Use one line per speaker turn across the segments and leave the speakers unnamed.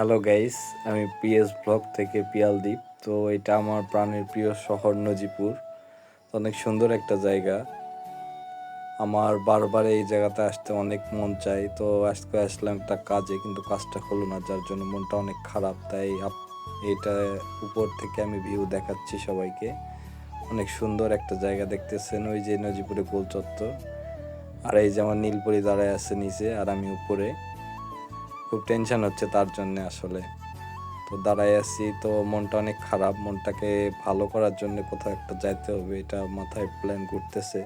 Hello guys, আমি PS blog থেকে পিয়ালদীপ। তো এটা আমার প্রাণের প্রিয় শহর নজিপুর। অনেক সুন্দর একটা জায়গা। আমার বারবার এই জায়গাতে আসতে অনেক মন চাই। তো আজকে আসলাম একটা কাজে, কিন্তু কাজটা হলো না, যার জন্য মনটা অনেক খারাপ। তাই এটা উপর থেকে আমি ভিউ দেখাচ্ছি সবাইকে। অনেক সুন্দর একটা জায়গা দেখতেছেন, ওই যে নজিপুরে গোল চত্বর। আর এই যে আমার নীলপরি দাঁড়ায় আছে নিচে, আর আমি উপরে। খুব টেনশন হচ্ছে তার জন্যে আসলে। তো দাঁড়াই আছি, তো মনটা অনেক খারাপ। মনটাকে ভালো করার জন্য কোথাও একটা যাইতে হবে, এটা মাথায় প্ল্যান করতেছে।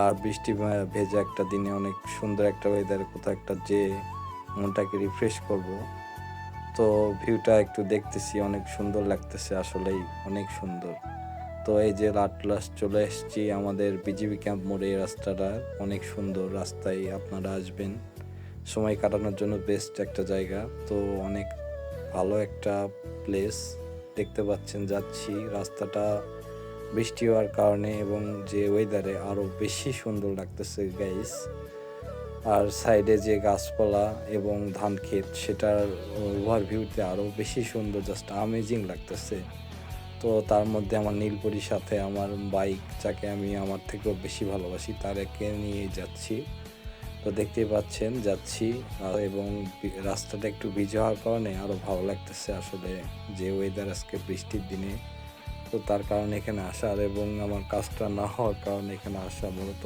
আর বৃষ্টি ভেজা একটা দিনে অনেক সুন্দর একটা ওয়েদারে কোথাও একটা যেয়ে মনটাকে রিফ্রেশ করব। তো ভিউটা একটু দেখতেছি, অনেক সুন্দর লাগতেছে, আসলেই অনেক সুন্দর। তো এই যে লাস্ট চলে এসেছি আমাদের বিজিবি ক্যাম্প মোড়ে। এই রাস্তাটা অনেক সুন্দর, রাস্তায় আপনারা আসবেন, সময় কাটানোর জন্য বেস্ট একটা জায়গা। তো অনেক ভালো একটা প্লেস দেখতে পাচ্ছেন। যাচ্ছি, রাস্তাটা বৃষ্টি হওয়ার কারণে এবং যে ওয়েদারে আরও বেশি সুন্দর লাগতেছে গাইস। আর সাইডে যে গাছপালা এবং ধান ক্ষেত, সেটার ওভারভিউতে আরও বেশি সুন্দর, জাস্ট আমেজিং লাগতেছে। তো তার মধ্যে আমার নীলপরির সাথে আমার বাইক, যাকে আমি আমার থেকেও বেশি ভালোবাসি, তার একে নিয়ে যাচ্ছি। তো দেখতেই পাচ্ছেন যাচ্ছি, এবং রাস্তাটা একটু ভিজে হওয়ার কারণে আরও ভালো লাগতেছে আসলে, যে ওয়েদার আজকে বৃষ্টির দিনে। তো তার কারণে এখানে আসার, এবং আমার কাজটা না হওয়ার কারণে এখানে আসা মূলত।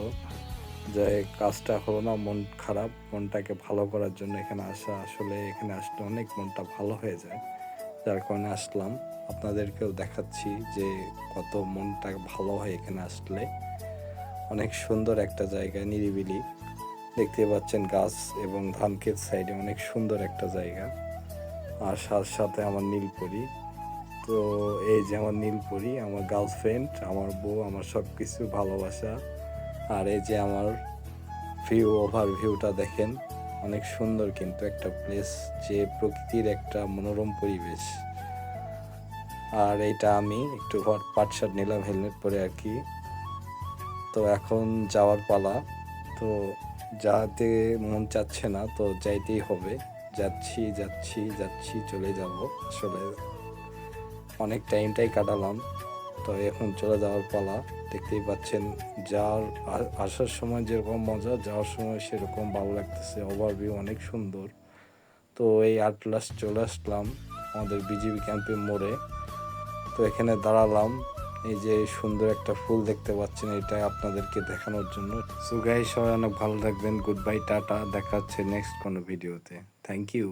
যে কাজটা হলো না, মন খারাপ, মনটাকে ভালো করার জন্য এখানে আসা। আসলে এখানে আসলে অনেক মনটা ভালো হয়ে যায়, যার কারণে আসলাম। আপনাদেরকেও দেখাচ্ছি যে কত মনটা ভালো হয় এখানে আসলে। অনেক সুন্দর একটা জায়গা, নিরিবিলি। দেখতে পাচ্ছেন গাছ এবং ধান ক্ষেত সাইডে, অনেক সুন্দর একটা জায়গা। আর সাথে আমার নীলপরি। তো এই যে আমার নীলপরি, আমার গার্লফ্রেন্ড, আমার বউ, আমার সব কিছু ভালোবাসা। আর এই যে আমার ওভারভিউটা দেখেন, অনেক সুন্দর কিন্তু একটা প্লেস, যে প্রকৃতির একটা মনোরম পরিবেশ। আর এইটা আমি একটু পাট শার্ট নিলাম, হেলমেট পরে আর কি। তো এখন যাওয়ার পালা। তো যাতে মন চাচ্ছে না, তো যাইতেই হবে। যাচ্ছি যাচ্ছি যাচ্ছি, চলে যাব। আসলে অনেক টাইমটাই কাটালাম, তো এখন চলে যাওয়ার পালা। দেখতেই পাচ্ছেন, আসার সময় যেরকম মজা, যাওয়ার সময় সেরকম ভালো লাগতেছে। ওভারভিউ অনেক সুন্দর। তো এই লাস্ট চলে আসলাম আমাদের বিজিবি ক্যাম্পের মোড়ে। তো এখানে দাঁড়ালাম, এই যে সুন্দর একটা ফুল দেখতে পাচ্ছেন, এটা আপনাদেরকে দেখানোর জন্য। সো গাইস, সবাই অনেক ভালো থাকবেন। গুড বাই, টাটা, দেখা হচ্ছে নেক্সট কোনো ভিডিওতে। Thank you.